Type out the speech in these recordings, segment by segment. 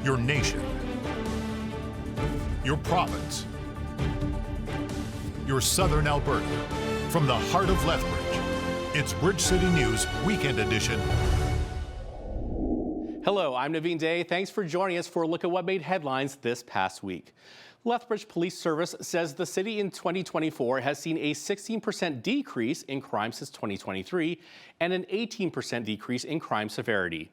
your nation, your province, your southern Alberta. From the heart of Lethbridge, it's Bridge City News Weekend Edition. Hello, I'm Naveen Day. Thanks for joining us for a look at what made headlines this past week. Lethbridge Police Service says the city in 2024 has seen a 16% decrease in crime since 2023 and an 18% decrease in crime severity.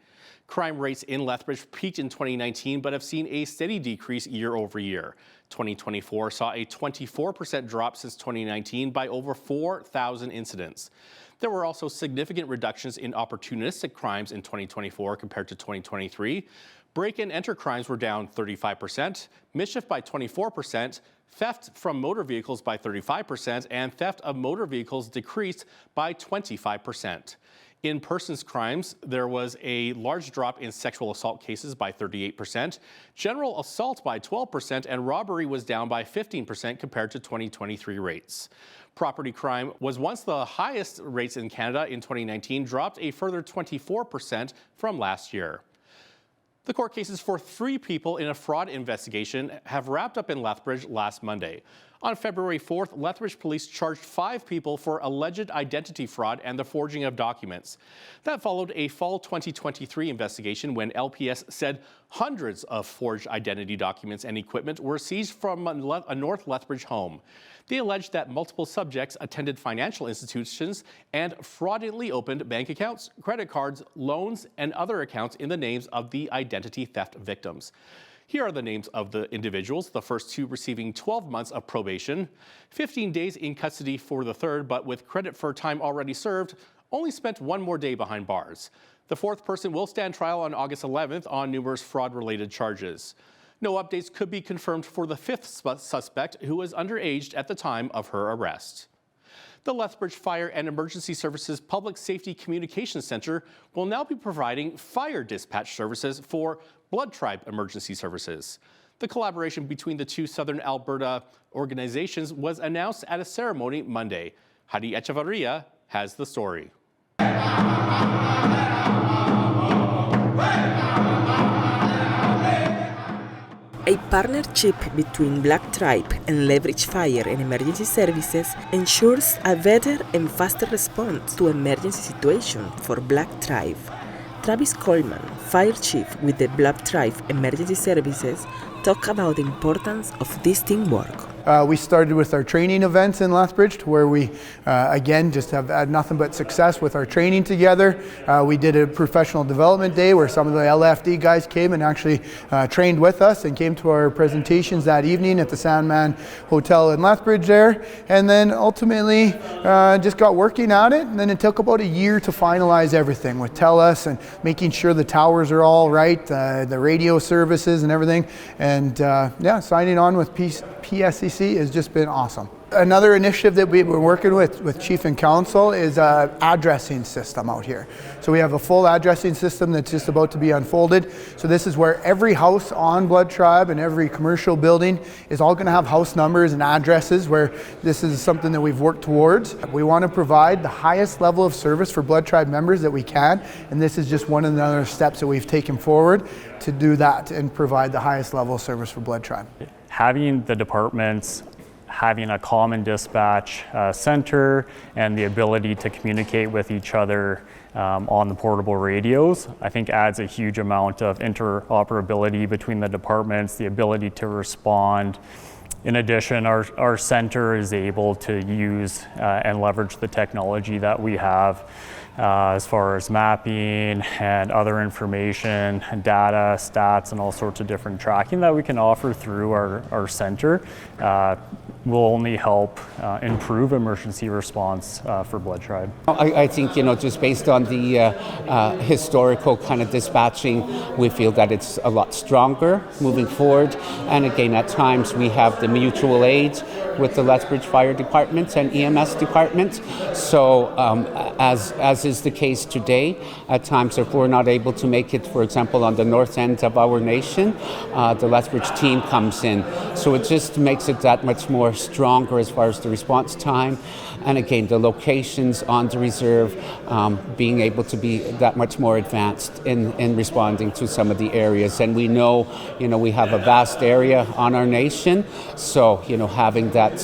Crime rates in Lethbridge peaked in 2019 but have seen a steady decrease year over year. 2024 saw a 24% drop since 2019 by over 4,000 incidents. There were also significant reductions in opportunistic crimes in 2024 compared to 2023. Break-and-enter crimes were down 35%, mischief by 24%, theft from motor vehicles by 35%, and theft of motor vehicles decreased by 25%. In persons crimes, there was a large drop in sexual assault cases by 38%, general assault by 12%, and robbery was down by 15% compared to 2023 rates. Property crime was once the highest rates in Canada in 2019, dropped a further 24% from last year. The court cases for 3 people in a fraud investigation have wrapped up in Lethbridge last Monday. On February 4th, Lethbridge police charged 5 people for alleged identity fraud and the forging of documents. That followed a fall 2023 investigation when LPS said hundreds of forged identity documents and equipment were seized from a North Lethbridge home. They alleged that multiple subjects attended financial institutions and fraudulently opened bank accounts, credit cards, loans, and other accounts in the names of the identity theft victims. Here are the names of the individuals, the first 2 receiving 12 months of probation, 15 days in custody for the third, but with credit for time already served, only spent 1 more day behind bars. The 4th person will stand trial on August 11th on numerous fraud-related charges. No updates could be confirmed for the 5th suspect, who was underage at the time of her arrest. The Lethbridge Fire and Emergency Services Public Safety Communications Center will now be providing fire dispatch services for Blood Tribe Emergency Services. The collaboration between the 2 Southern Alberta organizations was announced at a ceremony Monday. Heidi Echevarria has the story. A partnership between Black Tribe and Lethbridge Fire and Emergency Services ensures a better and faster response to emergency situations for Black Tribe. Travis Coleman, Fire Chief with the Black Tribe Emergency Services, talked about the importance of this teamwork. We started with our training events in Lethbridge, where we, again, just have had nothing but success with our training together. We did a professional development day where some of the LFD guys came and actually trained with us and came to our presentations that evening at the Sandman Hotel in Lethbridge there. And then ultimately just got working at it. And then it took about a year to finalize everything with TELUS and making sure the towers are all right, the radio services and everything. And yeah, signing on with PSCC has just been awesome. Another initiative that we've been working with Chief and Council is an addressing system out here. So we have a full addressing system that's just about to be unfolded. So this is where every house on Blood Tribe and every commercial building is all going to have house numbers and addresses, where this is something that we've worked towards. We want to provide the highest level of service for Blood Tribe members that we can, and this is just one of the other steps that we've taken forward to do that and provide the highest level of service for Blood Tribe. Having the departments having a common dispatch center and the ability to communicate with each other on the portable radios, I think adds a huge amount of interoperability between the departments, the ability to respond. In addition, our center is able to use and leverage the technology that we have as far as mapping and other information, data, stats, and all sorts of different tracking that we can offer through our center will only help improve emergency response for Blood Tribe. I think, just based on the historical kind of dispatching, we feel that it's a lot stronger moving forward. And again, at times we have the mutual aid with the Lethbridge Fire Department and EMS Department. So as is the case today, at times if we're not able to make it, for example, on the north end of our nation, the Lethbridge team comes in. So it just makes it that much more stronger as far as the response time. And again, the locations on the reserve being able to be that much more advanced in responding to some of the areas. And we know, we have a vast area on our nation. So, having that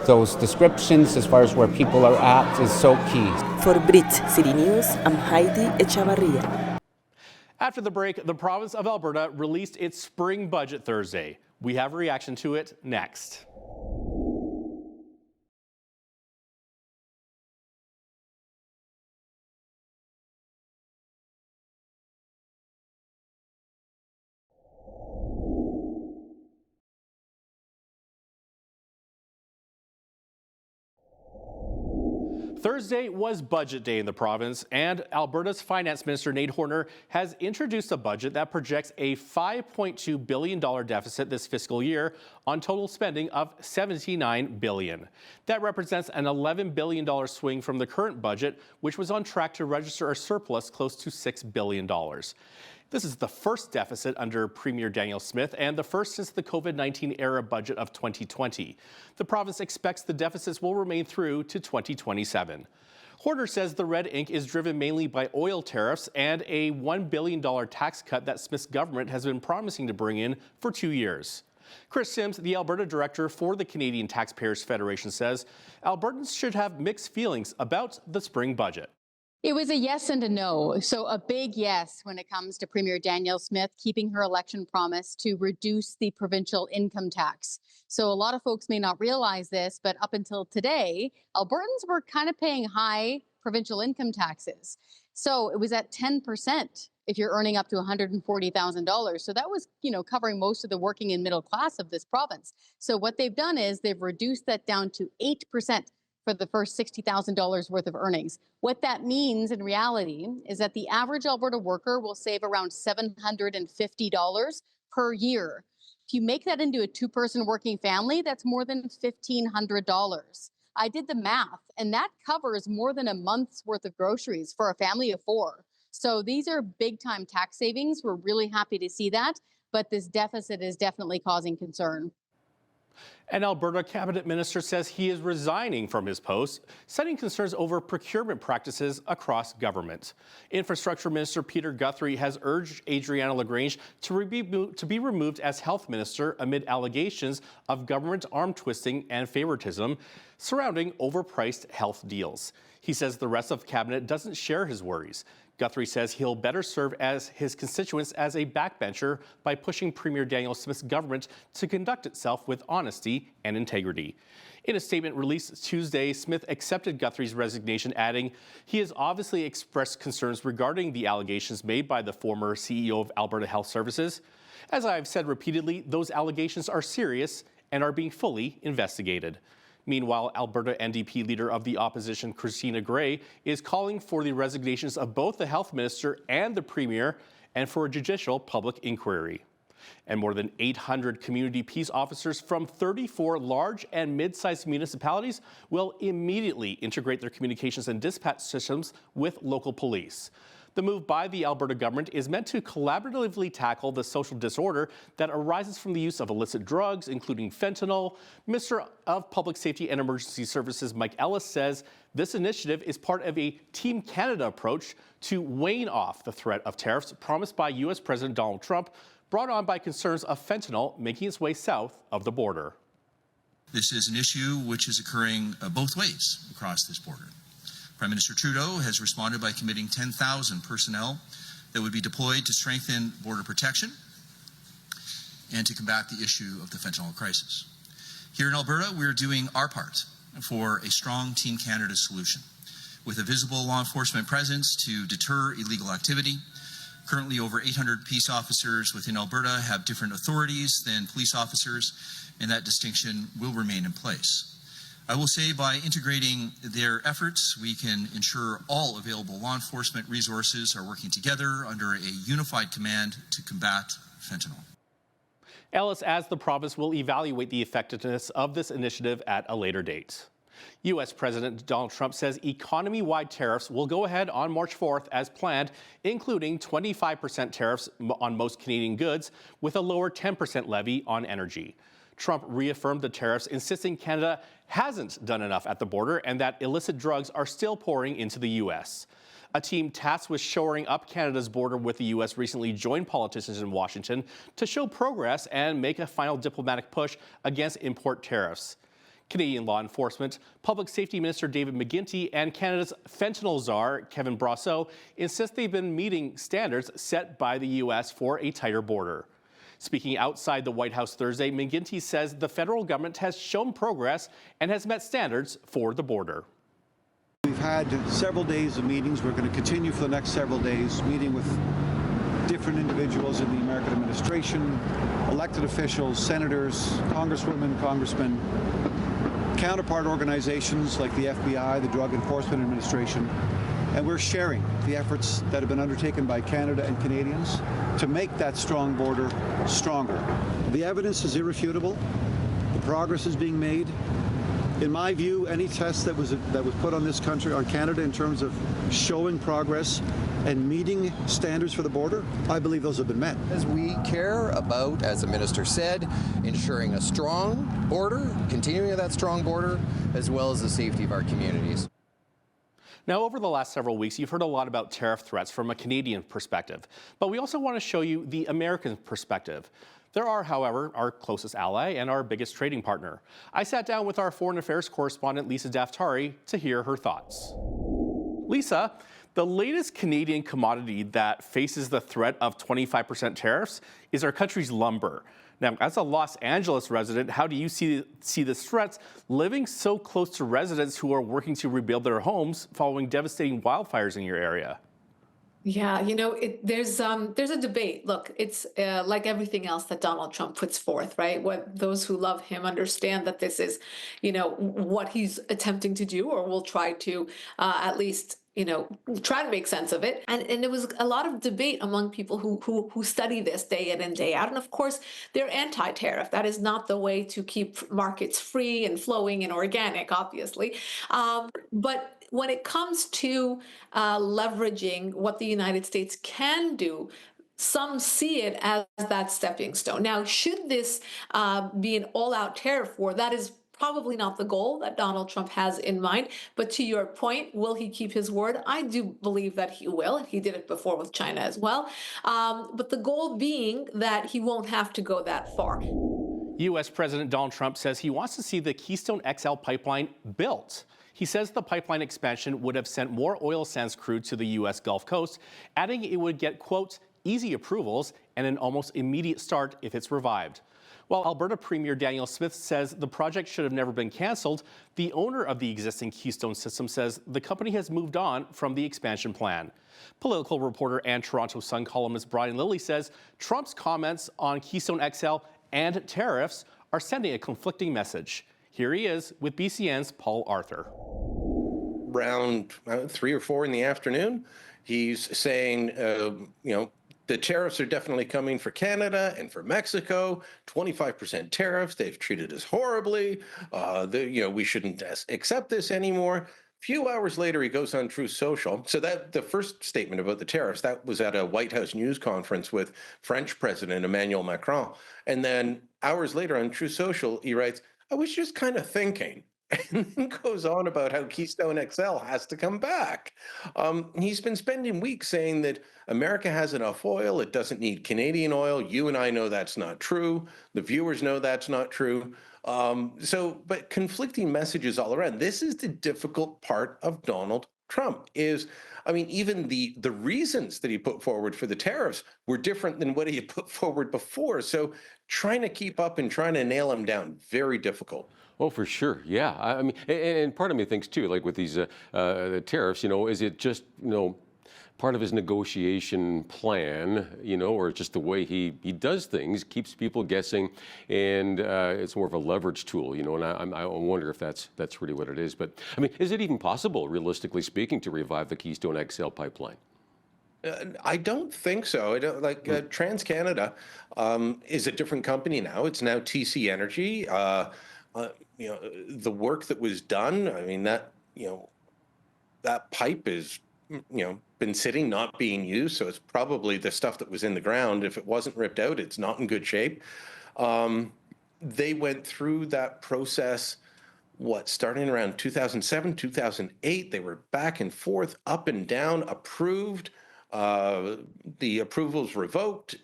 those descriptions as far as where people are at is so key. For Bridge City News, I'm Heidi Echavarria. After the break, the province of Alberta released its spring budget Thursday. We have a reaction to it next. Thursday was budget day in the province, and Alberta's Finance Minister Nate Horner has introduced a budget that projects a $5.2 billion deficit this fiscal year on total spending of $79 billion. That represents an $11 billion swing from the current budget, which was on track to register a surplus close to $6 billion. This is the first deficit under Premier Daniel Smith and the first since the COVID-19 era budget of 2020. The province expects the deficits will remain through to 2027. Horner says the red ink is driven mainly by oil tariffs and a $1 billion tax cut that Smith's government has been promising to bring in for 2 years. Chris Sims, the Alberta director for the Canadian Taxpayers Federation, says Albertans should have mixed feelings about the spring budget. It was a yes and a no. So a big yes when it comes to Premier Daniel Smith keeping her election promise to reduce the provincial income tax. So a lot of folks may not realize this, but up until today, Albertans were kind of paying high provincial income taxes. So it was at 10% if you're earning up to $140,000. So that was, covering most of the working and middle class of this province. So what they've done is they've reduced that down to 8% for the first $60,000 worth of earnings. What that means in reality is that the average Alberta worker will save around $750 per year. If you make that into a two-person working family, that's more than $1,500. I did the math, and that covers more than a month's worth of groceries for a family of 4. So these are big-time tax savings. We're really happy to see that, but this deficit is definitely causing concern. An Alberta cabinet minister says he is resigning from his post, citing concerns over procurement practices across government. Infrastructure Minister Peter Guthrie has urged Adriana LaGrange to be removed as health minister amid allegations of government arm twisting and favoritism surrounding overpriced health deals. He says the rest of cabinet doesn't share his worries. Guthrie says he'll better serve as his constituents as a backbencher by pushing Premier Daniel Smith's government to conduct itself with honesty and integrity. In a statement released Tuesday, Smith accepted Guthrie's resignation, adding, he has obviously expressed concerns regarding the allegations made by the former CEO of Alberta Health Services. As I've said repeatedly, those allegations are serious and are being fully investigated. Meanwhile, Alberta NDP leader of the opposition, Christina Gray, is calling for the resignations of both the health minister and the premier and for a judicial public inquiry. And more than 800 community peace officers from 34 large and mid-sized municipalities will immediately integrate their communications and dispatch systems with local police. The move by the Alberta government is meant to collaboratively tackle the social disorder that arises from the use of illicit drugs, including fentanyl. Minister of Public Safety and Emergency Services Mike Ellis says this initiative is part of a Team Canada approach to wane off the threat of tariffs promised by U.S. President Donald Trump, brought on by concerns of fentanyl making its way south of the border. This is an issue which is occurring both ways across this border. Prime Minister Trudeau has responded by committing 10,000 personnel that would be deployed to strengthen border protection and to combat the issue of the fentanyl crisis. Here in Alberta, we're doing our part for a strong Team Canada solution with a visible law enforcement presence to deter illegal activity. Currently, over 800 peace officers within Alberta have different authorities than police officers, and that distinction will remain in place. I will say by integrating their efforts, we can ensure all available law enforcement resources are working together under a unified command to combat fentanyl. Ellis adds the province will evaluate the effectiveness of this initiative at a later date. U.S. President Donald Trump says economy-wide tariffs will go ahead on March 4th as planned, including 25% tariffs on most Canadian goods with a lower 10% levy on energy. Trump reaffirmed the tariffs, insisting Canada hasn't done enough at the border and that illicit drugs are still pouring into the U.S. A team tasked with shoring up Canada's border with the U.S. recently joined politicians in Washington to show progress and make a final diplomatic push against import tariffs. Canadian law enforcement, Public Safety Minister David McGuinty, and Canada's fentanyl czar, Kevin Brosseau, insist they've been meeting standards set by the U.S. for a tighter border. Speaking outside the White House Thursday, McGuinty says the federal government has shown progress and has met standards for the border. We've had several days of meetings. We're going to continue for the next several days, meeting with different individuals in the American administration, elected officials, senators, congresswomen, congressmen, counterpart organizations like the FBI, the Drug Enforcement Administration, and we're sharing the efforts that have been undertaken by Canada and Canadians to make that strong border stronger. The evidence is irrefutable. The progress is being made. In my view, any test that was put on this country, on Canada, in terms of showing progress and meeting standards for the border, I believe those have been met. As we care about, as the minister said, ensuring a strong border, continuing that strong border, as well as the safety of our communities. Now, over the last several weeks, you've heard a lot about tariff threats from a Canadian perspective, but we also want to show you the American perspective. There are, however, our closest ally and our biggest trading partner. I sat down with our foreign affairs correspondent, Lisa Daftari, to hear her thoughts. Lisa, the latest Canadian commodity that faces the threat of 25% tariffs is our country's lumber. Now, as a Los Angeles resident, how do you see the threats living so close to residents who are working to rebuild their homes following devastating wildfires in your area? Yeah, there's a debate. Look, it's like everything else that Donald Trump puts forth, right? What those who love him understand that this is, what he's attempting to do, or will try to at least try to make sense of it. And there was a lot of debate among people who study this day in and day out. And of course, they're anti-tariff. That is not the way to keep markets free and flowing and organic, obviously. But when it comes to leveraging what the United States can do, some see it as that stepping stone. Now, should this be an all-out tariff war, that is probably not the goal that Donald Trump has in mind. But to your point, will he keep his word? I do believe that he will. He did it before with China as well. But the goal being that he won't have to go that far. U.S. President Donald Trump says he wants to see the Keystone XL pipeline built. He says the pipeline expansion would have sent more oil sands crude to the U.S. Gulf Coast, adding it would get, quote, easy approvals and an almost immediate start if it's revived. While Alberta Premier Daniel Smith says the project should have never been canceled, the owner of the existing Keystone system says the company has moved on from the expansion plan. Political reporter and Toronto Sun columnist Brian Lilley says Trump's comments on Keystone XL and tariffs are sending a conflicting message. Here he is with BCN's Paul Arthur. Around 3 or 4 in the afternoon, he's saying, the tariffs are definitely coming for Canada and for Mexico, 25% tariffs. They've treated us horribly. We shouldn't accept this anymore. A few hours later, he goes on Truth Social. So that the first statement about the tariffs, that was at a White House news conference with French President Emmanuel Macron. And then hours later on Truth Social, he writes, I was just kind of thinking. And then goes on about how Keystone XL has to come back. He's been spending weeks saying that America has enough oil, it doesn't need Canadian oil. You and I know that's not true. The viewers know that's not true. But conflicting messages all around. This is the difficult part of Donald Trump even the reasons that he put forward for the tariffs were different than what he had put forward before. So trying to keep up and trying to nail him down, very difficult. Oh, for sure. Yeah. And part of me thinks too, like with these tariffs, is it just, part of his negotiation plan, or just the way he does things, keeps people guessing, and it's more of a leverage tool, and I wonder if that's really what it is. But, is it even possible, realistically speaking, to revive the Keystone XL pipeline? I don't think so. TransCanada is a different company now. It's now TC Energy. The work that was done, that pipe is, been sitting, not being used. So it's probably the stuff that was in the ground. If it wasn't ripped out, it's not in good shape. they went through that process, starting around 2007, 2008. They were back and forth, up and down, approved. The approvals revoked.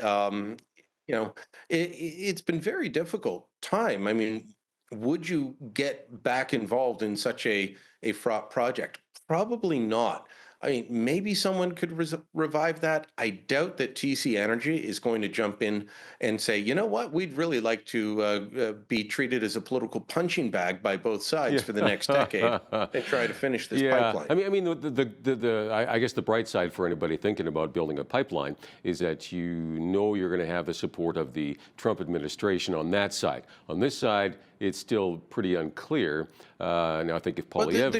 It's been very difficult time. I mean, would you get back involved in such a fraught project? Probably not. I mean, maybe someone could revive that. I doubt that TC Energy is going to jump in and say, you know what, we'd really like to be treated as a political punching bag by both sides for the next decade and try to finish this pipeline. I guess the bright side for anybody thinking about building a pipeline is that you're going to have the support of the Trump administration on that side. On this side, it's still pretty unclear. Now, I think if Poilievre... But the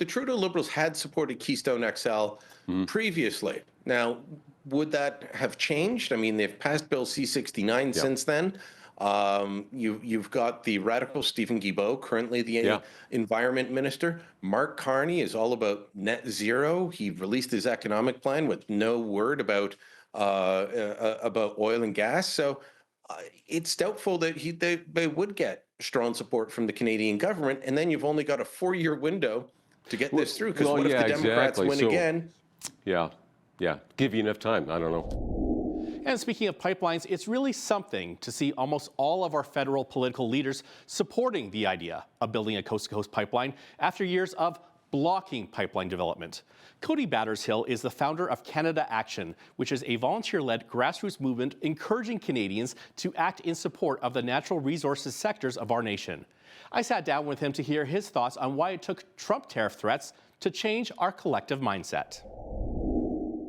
Trudeau Liberals had supported Keystone XL previously. Now, would that have changed? I mean, they've passed Bill C-69 since then. You've got the radical Stephen Guilbeault, currently the environment minister. Mark Carney is all about net zero. He released his economic plan with no word about oil and gas. So it's doubtful that they would get strong support from the Canadian government. And then you've only got a 4-year window to get this through. Because what if the Democrats win again? Yeah. Give you enough time. I don't know. And speaking of pipelines, it's really something to see almost all of our federal political leaders supporting the idea of building a coast-to-coast pipeline after years of blocking pipeline development. Cody Battershill is the founder of Canada Action, which is a volunteer-led grassroots movement encouraging Canadians to act in support of the natural resources sectors of our nation. I sat down with him to hear his thoughts on why it took Trump tariff threats to change our collective mindset.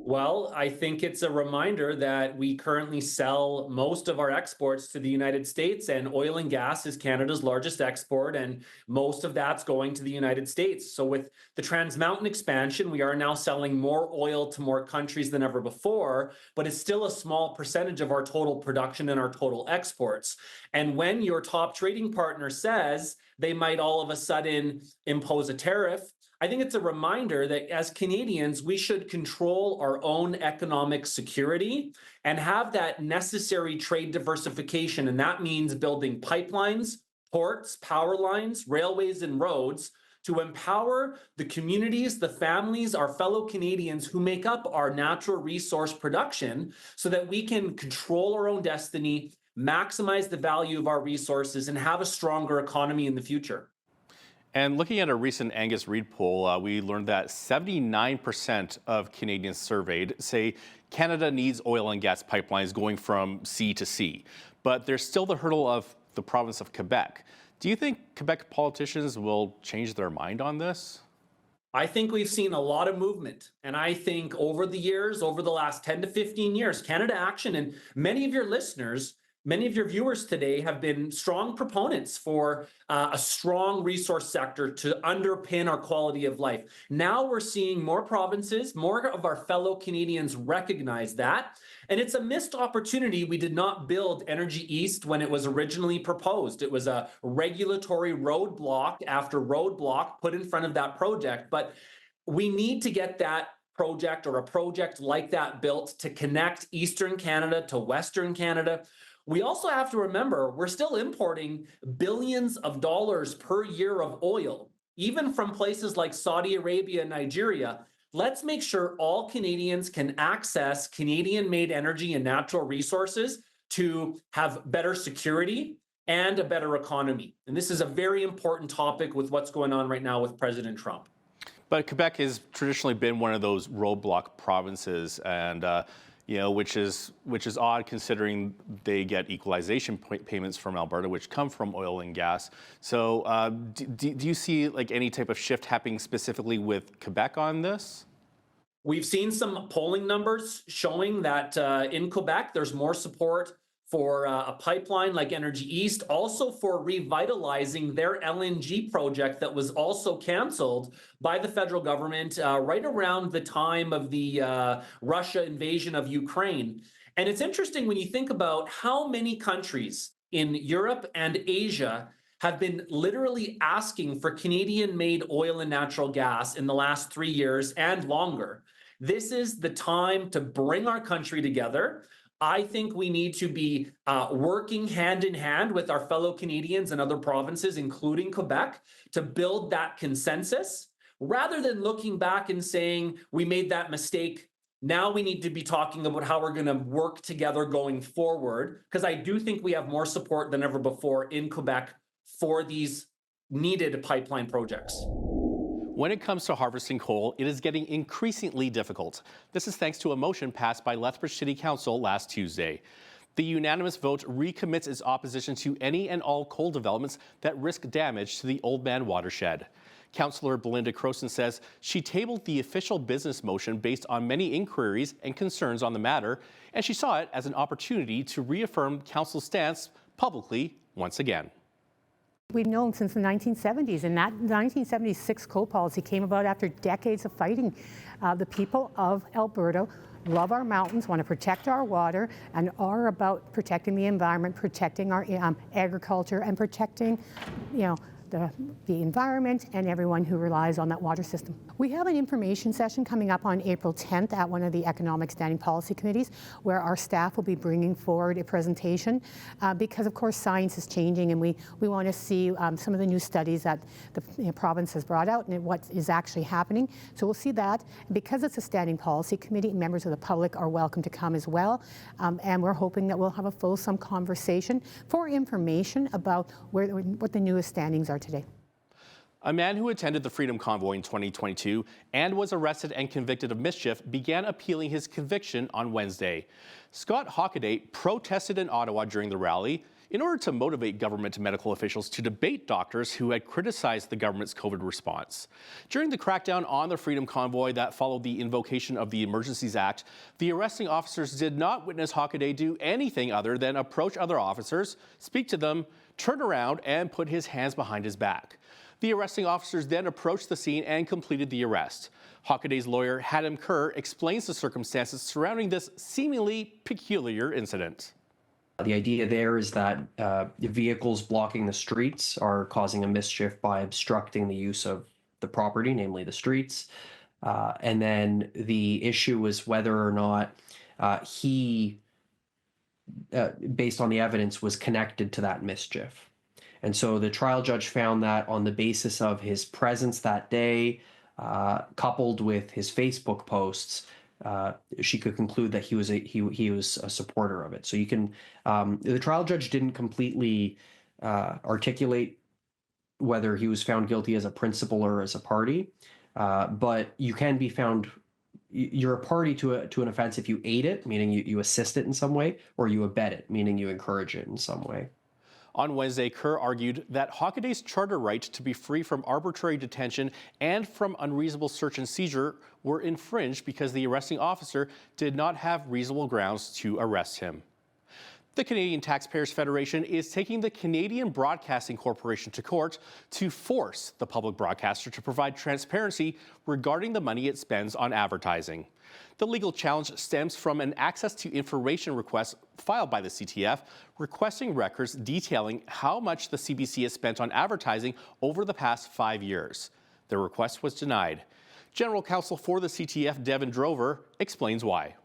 Well, I think it's a reminder that we currently sell most of our exports to the United States, and oil and gas is Canada's largest export, and most of that's going to the United States. So with the Trans Mountain expansion, we are now selling more oil to more countries than ever before, but it's still a small percentage of our total production and our total exports. And when your top trading partner says they might all of a sudden impose a tariff, I think it's a reminder that as Canadians, we should control our own economic security and have that necessary trade diversification. And that means building pipelines, ports, power lines, railways, and roads to empower the communities, the families, our fellow Canadians who make up our natural resource production so that we can control our own destiny, maximize the value of our resources, and have a stronger economy in the future. And looking at a recent Angus Reid poll, we learned that 79% of Canadians surveyed say Canada needs oil and gas pipelines going from sea to sea. But there's still the hurdle of the province of Quebec. Do you think Quebec politicians will change their mind on this? I think we've seen a lot of movement. And I think over the years, over the last 10 to 15 years, Canada Action and many of your listeners, many of your viewers today have been strong proponents for a strong resource sector to underpin our quality of life. Now we're seeing more provinces, more of our fellow Canadians recognize that. And it's a missed opportunity. We did not build Energy East when it was originally proposed. It was a regulatory roadblock after roadblock put in front of that project. But we need to get that project or a project like that built to connect Eastern Canada to Western Canada. We also have to remember, we're still importing billions of dollars per year of oil, even from places like Saudi Arabia and Nigeria. Let's make sure all Canadians can access Canadian-made energy and natural resources to have better security and a better economy. And this is a very important topic with what's going on right now with President Trump. But Quebec has traditionally been one of those roadblock provinces, and which is odd considering they get equalization payments from Alberta, which come from oil and gas. So do you see like any type of shift happening specifically with Quebec on this? We've seen some polling numbers showing that in Quebec, there's more support for a pipeline like Energy East, also for revitalizing their LNG project that was also canceled by the federal government right around the time of the Russia invasion of Ukraine. And it's interesting when you think about how many countries in Europe and Asia have been literally asking for Canadian-made oil and natural gas in the last 3 years and longer. This is the time to bring our country together. I think we need to be working hand in hand with our fellow Canadians and other provinces, including Quebec, to build that consensus, rather than looking back and saying, we made that mistake. Now we need to be talking about how we're going to work together going forward, because I do think we have more support than ever before in Quebec for these needed pipeline projects. When it comes to harvesting coal, it is getting increasingly difficult. This is thanks to a motion passed by Lethbridge City Council last Tuesday. The unanimous vote recommits its opposition to any and all coal developments that risk damage to the Oldman watershed. Councillor Belinda Croson says she tabled the official business motion based on many inquiries and concerns on the matter, and she saw it as an opportunity to reaffirm Council's stance publicly once again. We've known since the 1970s, and that 1976 coal policy came about after decades of fighting. The people of Alberta love our mountains, want to protect our water, and are about protecting the environment, protecting our agriculture, and protecting, the environment and everyone who relies on that water system. We have an information session coming up on April 10th at one of the Economic Standing Policy Committees, where our staff will be bringing forward a presentation because, of course, science is changing, and we want to see some of the new studies that the province has brought out and what is actually happening. So we'll see that. Because it's a standing policy committee, members of the public are welcome to come as well, and we're hoping that we'll have a fulsome conversation for information about what the newest standings are today. A man who attended the Freedom Convoy in 2022 and was arrested and convicted of mischief began appealing his conviction on Wednesday. Scott Hockaday protested in Ottawa during the rally in order to motivate government medical officials to debate doctors who had criticized the government's COVID response. During the crackdown on the Freedom Convoy that followed the invocation of the Emergencies Act, the arresting officers did not witness Hockaday do anything other than approach other officers, speak to them, turn around, and put his hands behind his back. The arresting officers then approached the scene and completed the arrest. Hockaday's lawyer, Hadim Kerr, explains the circumstances surrounding this seemingly peculiar incident. The idea there is that vehicles blocking the streets are causing a mischief by obstructing the use of the property, namely the streets. And then the issue was whether or not he, based on the evidence, was connected to that mischief. And so the trial judge found that on the basis of his presence that day, coupled with his Facebook posts, she could conclude that he was a supporter of it. So you can, the trial judge didn't completely articulate whether he was found guilty as a principal or as a party, but you can be found, you're a party to an offense if you aid it, meaning you assist it in some way, or you abet it, meaning you encourage it in some way. On Wednesday, Kerr argued that Hockaday's charter right to be free from arbitrary detention and from unreasonable search and seizure were infringed because the arresting officer did not have reasonable grounds to arrest him. The Canadian Taxpayers Federation is taking the Canadian Broadcasting Corporation to court to force the public broadcaster to provide transparency regarding the money it spends on advertising. The legal challenge stems from an access to information request filed by the CTF requesting records detailing how much the CBC has spent on advertising over the past 5 years. The request was denied. General Counsel for the CTF, Devin Drover, explains why.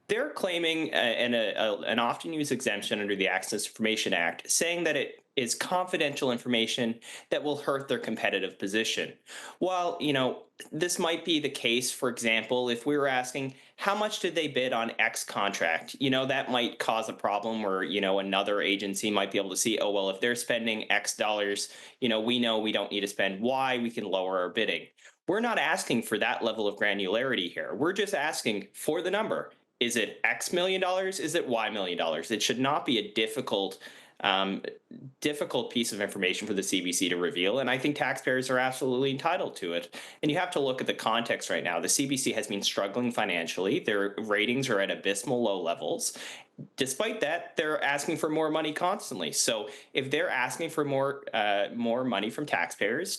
They're claiming an often used exemption under the Access to Information Act, saying that it is confidential information that will hurt their competitive position. While, this might be the case, for example, if we were asking how much did they bid on X contract, that might cause a problem where, another agency might be able to see, oh, well, if they're spending X dollars, we know we don't need to spend Y, we can lower our bidding. We're not asking for that level of granularity here. We're just asking for the number. Is it X million dollars? Is it Y million dollars? It should not be a difficult piece of information for the CBC to reveal, and I think taxpayers are absolutely entitled to it. And you have to look at the context right now. The CBC has been struggling financially. Their ratings are at abysmal low levels. Despite that, they're asking for more money constantly. So if they're asking for more money from taxpayers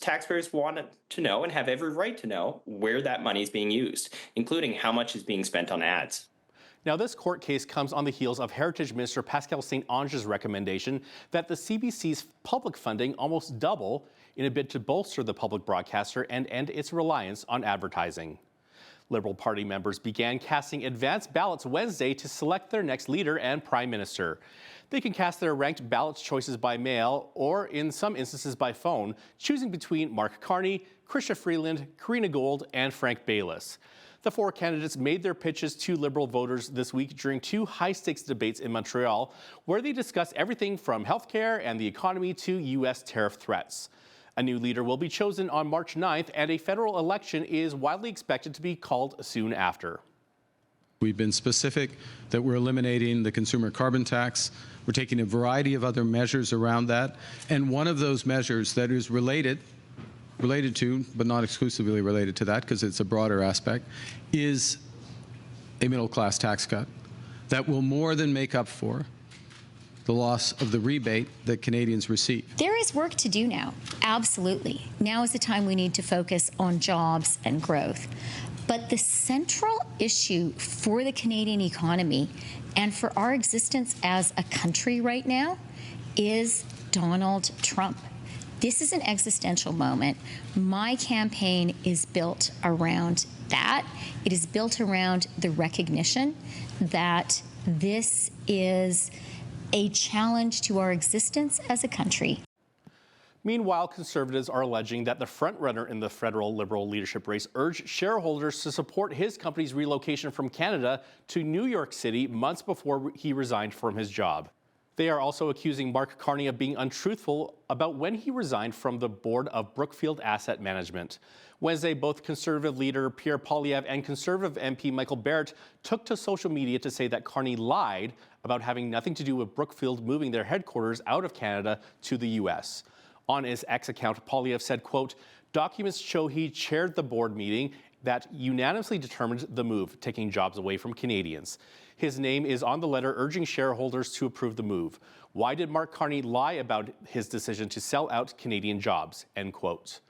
want to know and have every right to know where that money is being used, including how much is being spent on ads. Now, this court case comes on the heels of Heritage Minister Pascal St-Onge's recommendation that the CBC's public funding almost double in a bid to bolster the public broadcaster and end its reliance on advertising. Liberal Party members began casting advance ballots Wednesday to select their next leader and prime minister. They can cast their ranked ballot choices by mail or, in some instances, by phone, choosing between Mark Carney, Chrystia Freeland, Karina Gold, and Frank Baylis. The four candidates made their pitches to Liberal voters this week during two high-stakes debates in Montreal, where they discussed everything from healthcare and the economy to U.S. tariff threats. A new leader will be chosen on March 9th, and a federal election is widely expected to be called soon after. We've been specific that we're eliminating the consumer carbon tax. We're taking a variety of other measures around that. And one of those measures that is related to, but not exclusively related to that, because it's a broader aspect, is a middle-class tax cut that will more than make up for the loss of the rebate that Canadians receive. There is work to do now, absolutely. Now is the time we need to focus on jobs and growth. But the central issue for the Canadian economy and for our existence as a country right now is Donald Trump. This is an existential moment. My campaign is built around that. It is built around the recognition that this is a challenge to our existence as a country. Meanwhile, Conservatives are alleging that the frontrunner in the federal Liberal leadership race urged shareholders to support his company's relocation from Canada to New York City months before he resigned from his job. They are also accusing Mark Carney of being untruthful about when he resigned from the board of Brookfield Asset Management. Wednesday, both Conservative leader Pierre Poilievre and Conservative MP Michael Barrett took to social media to say that Carney lied about having nothing to do with Brookfield moving their headquarters out of Canada to the U.S. On his X account, Poilievre said, quote, "Documents show he chaired the board meeting that unanimously determined the move, taking jobs away from Canadians. His name is on the letter urging shareholders to approve the move. Why did Mark Carney lie about his decision to sell out Canadian jobs?" End quote.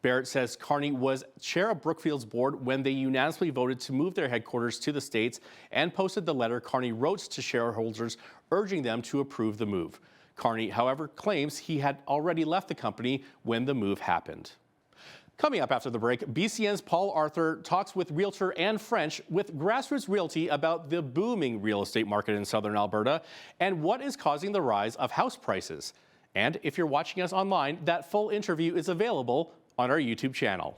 Barrett says Carney was chair of Brookfield's board when they unanimously voted to move their headquarters to the States and posted the letter Carney wrote to shareholders urging them to approve the move. Carney, however, claims he had already left the company when the move happened. Coming up after the break, BCN's Paul Arthur talks with realtor Anne French with Grassroots Realty about the booming real estate market in southern Alberta and what is causing the rise of house prices. And if you're watching us online, that full interview is available on our YouTube channel.